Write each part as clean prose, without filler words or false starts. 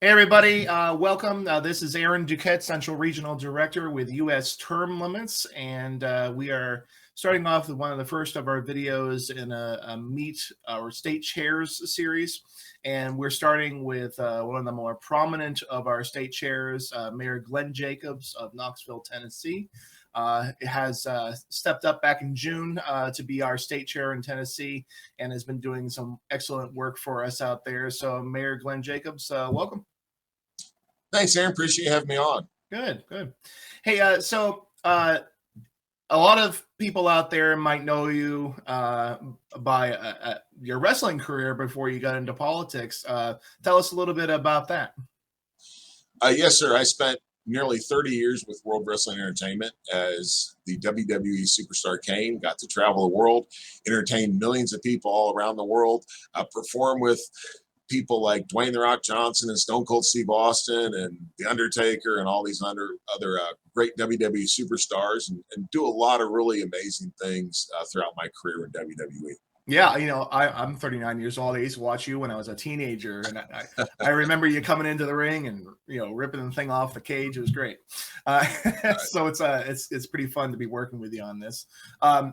Hey, everybody. Welcome. This is Aaron Duquette, Central Regional Director with U.S. Term Limits. And we are starting off with one of the first of our videos in a Meet Our State Chairs series. And we're starting with one of the more prominent of our state chairs, Mayor Glenn Jacobs of Knoxville, Tennessee. Has stepped up back in June to be our state chair in Tennessee and has been doing some excellent work for us out there. So Mayor Glenn Jacobs, welcome. Thanks, Aaron. Appreciate you having me on. Good. Hey, a lot of people out there might know you by your wrestling career before you got into politics. Tell us a little bit about that. Yes, sir. I spent nearly 30 years with World Wrestling Entertainment as the WWE superstar Kane. Got to travel the world, entertain millions of people all around the world, perform with people like Dwayne "The Rock" Johnson and Stone Cold Steve Austin and The Undertaker and all these other great WWE superstars, and do a lot of really amazing things throughout my career in WWE. Yeah, I'm 39 years old. I used to watch you when I was a teenager, and I remember you coming into the ring and ripping the thing off the cage. It was great. So it's pretty fun to be working with you on this.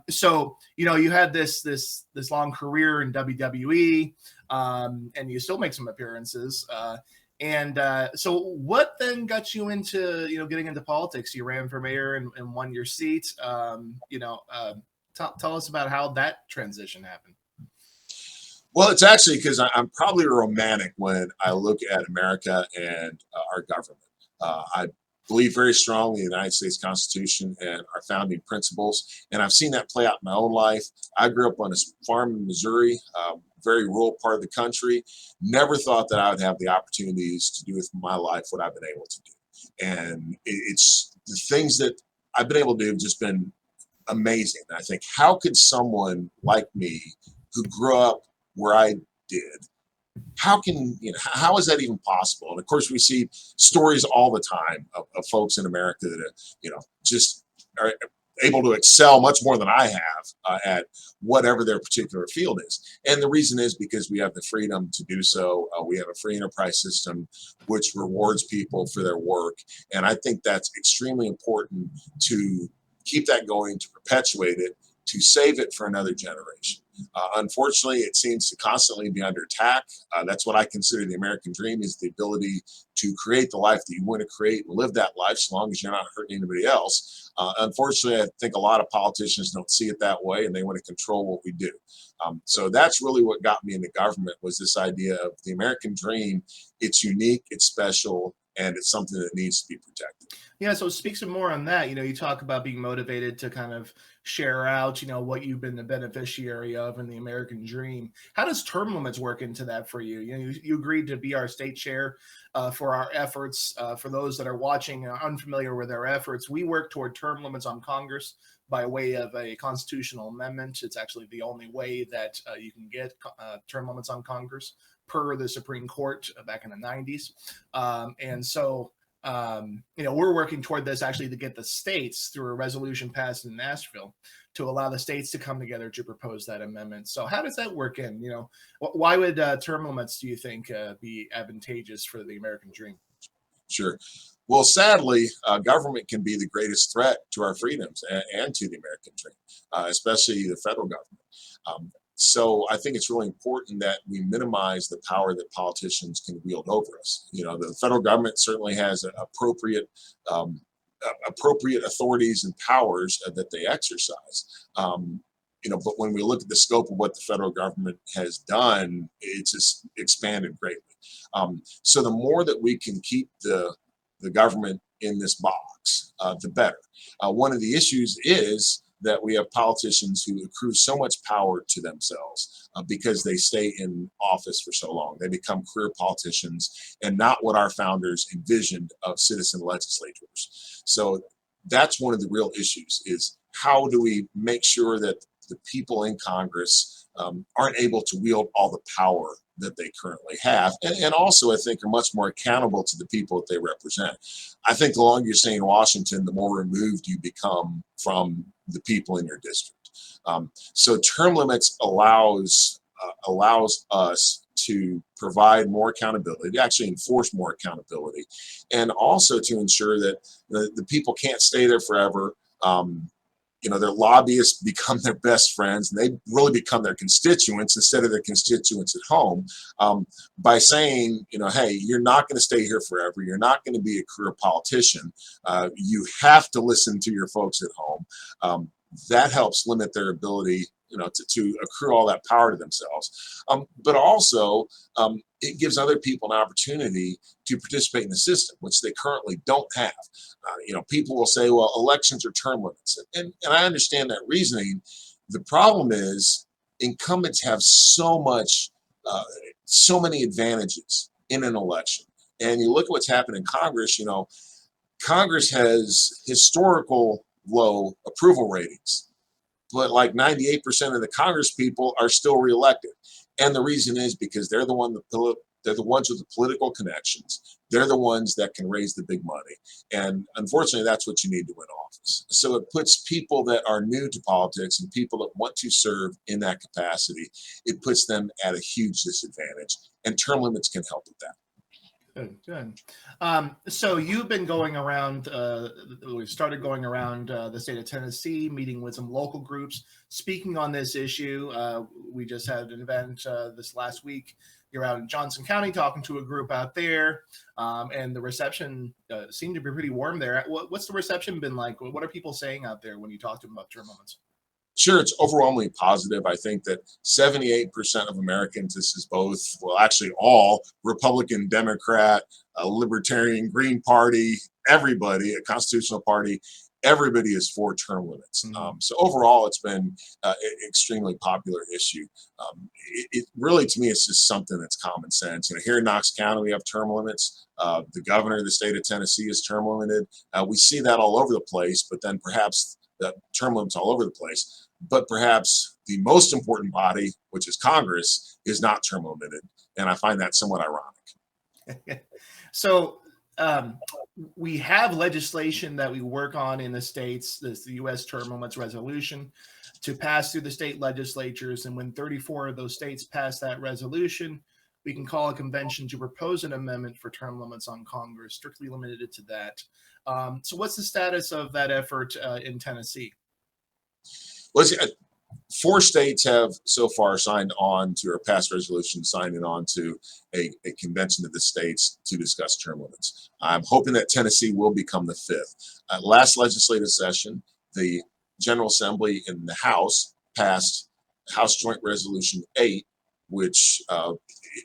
So you had this long career in WWE, and you still make some appearances. So what then got you into getting into politics? You ran for mayor and won your seat. Tell us about how that transition happened. Well, it's actually because I'm probably a romantic when I look at America and our government. I believe very strongly in the United States Constitution and our founding principles, and I've seen that play out in my own life. I grew up on a farm in Missouri, very rural part of the country. Never thought that I would have the opportunities to do with my life what I've been able to do. And it's the things that I've been able to do have just been amazing. And I think, how could someone like me who grew up where I did, how is that even possible? And of course, we see stories all the time of folks in America that just are able to excel much more than I have at whatever their particular field is. And the reason is because we have the freedom to do so. We have a free enterprise system which rewards people for their work. And I think that's extremely important to keep that going, to perpetuate it, to save it for another generation. Unfortunately, it seems to constantly be under attack. That's what I consider the American dream, is the ability to create the life that you want to create and live that life so long as you're not hurting anybody else. Unfortunately, I think a lot of politicians don't see it that way, and they want to control what we do. So that's really what got me into government, was this idea of the American dream. It's unique, it's special, and it's something that needs to be protected. Yeah, so speak some more on that. You talk about being motivated to kind of share out, what you've been the beneficiary of in the American dream. How does term limits work into that for you? You agreed to be our state chair for our efforts. For those that are watching unfamiliar with our efforts, we work toward term limits on Congress by way of a constitutional amendment. It's actually the only way that you can get term limits on Congress per the Supreme Court back in the 90s. We're working toward this actually to get the states, through a resolution passed in Nashville, to allow the states to come together to propose that amendment. So how does that work in? Why would term limits, do you think, be advantageous for the American dream? Sure. Well, sadly, government can be the greatest threat to our freedoms and to the American dream, especially the federal government. So I think it's really important that we minimize the power that politicians can wield over us. The federal government certainly has appropriate authorities and powers that they exercise. But when we look at the scope of what the federal government has done, it's just expanded greatly. So the more that we can keep the government in this box, the better. One of the issues is that we have politicians who accrue so much power to themselves because they stay in office for so long. They become career politicians, and not what our founders envisioned of citizen legislators. So that's one of the real issues, is how do we make sure that the people in Congress aren't able to wield all the power that they currently have, and also I think are much more accountable to the people that they represent. I think the longer you stay in Washington, the more removed you become from the people in your district. So term limits allows us to provide more accountability, to actually enforce more accountability, and also to ensure that the people can't stay there forever. Their lobbyists become their best friends, and they really become their constituents instead of their constituents at home, by saying, hey, you're not going to stay here forever. You're not going to be a career politician. You have to listen to your folks at home. That helps limit their ability, to accrue all that power to themselves. But also, it gives other people an opportunity to participate in the system, which they currently don't have. People will say, well, elections are term limits. And I understand that reasoning. The problem is incumbents have so many advantages in an election. And you look at what's happened in Congress, Congress has historical low approval ratings, but like 98% of the Congress people are still reelected. And the reason is because they're the ones with the political connections. They're the ones that can raise the big money. And unfortunately, that's what you need to win office. So it puts people that are new to politics and people that want to serve in that capacity, it puts them at a huge disadvantage. And term limits can help with that. Good. So you've been going around, we started going around the state of Tennessee, meeting with some local groups, speaking on this issue. We just had an event this last week. You're out in Johnson County talking to a group out there, and the reception seemed to be pretty warm there. What's the reception been like? What are people saying out there when you talk to them about term limits? Sure, it's overwhelmingly positive. I think that 78% of Americans, this is both, well, actually all Republican, Democrat, Libertarian, Green Party, everybody, a constitutional party, everybody is for term limits. So overall, it's been an extremely popular issue. It really, to me, it's just something that's common sense. Here in Knox County, we have term limits. The governor of the state of Tennessee is term limited. We see that all over the place, but then perhaps the term limits all over the place. But perhaps the most important body, which is Congress, is not term limited. And I find that somewhat ironic. So we have legislation that we work on in the states, the U.S. term limits resolution, to pass through the state legislatures. And when 34 of those states pass that resolution, we can call a convention to propose an amendment for term limits on Congress, strictly limited to that. So what's the status of that effort in Tennessee? Well, 4 states have so far signed on to, or passed resolution signing on to a convention of the states to discuss term limits. I'm hoping that Tennessee will become the 5th. Last legislative session, the General Assembly in the House passed House Joint Resolution 8, which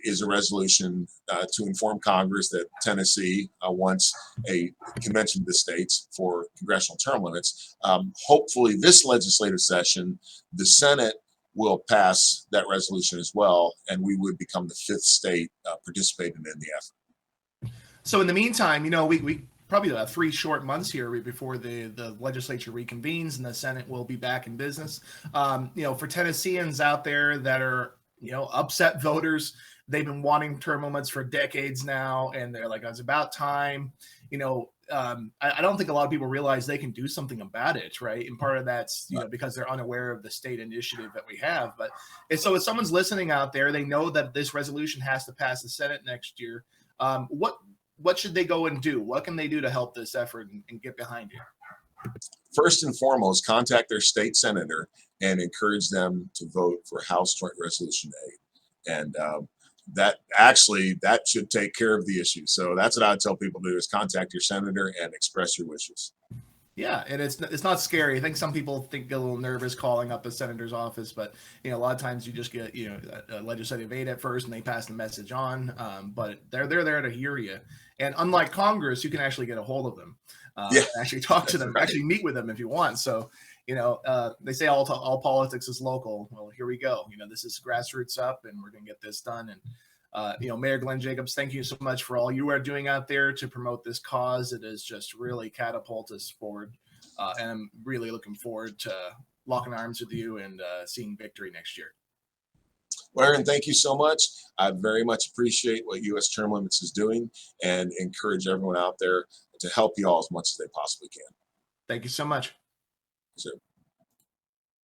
is a resolution to inform Congress that Tennessee wants a convention of the states for congressional term limits. Hopefully this legislative session, the Senate will pass that resolution as well, and we would become the 5th state participating in the effort. So in the meantime, we probably 3 short months here before the legislature reconvenes and the Senate will be back in business. For Tennesseans out there that are upset voters, they've been wanting term limits for decades now, and they're like, it's about time. I don't think a lot of people realize they can do something about it, right? And part of that's because they're unaware of the state initiative that we have. But if someone's listening out there, they know that this resolution has to pass the Senate next year. What should they go and do? What can they do to help this effort and get behind it? First and foremost, contact their state senator and encourage them to vote for House Joint Resolution 8. And that should take care of the issue. So that's what I would tell people to do, is contact your senator and express your wishes. Yeah, and it's not scary. I think some people get a little nervous calling up a senator's office, but a lot of times you just get a legislative aid at first, and they pass the message on. But they're there to hear you. And unlike Congress, you can actually get a hold of them, actually talk to them, actually meet with them if you want. So they say all politics is local. Well, here we go. This is grassroots up, and we're going to get this done. And Mayor Glenn Jacobs, thank you so much for all you are doing out there to promote this cause. It has just really catapulted us forward, and I'm really looking forward to locking arms with you and seeing victory next year. Well, Aaron, thank you so much. I very much appreciate what U.S. Term Limits is doing, and encourage everyone out there to help you all as much as they possibly can. Thank you so much. Sure.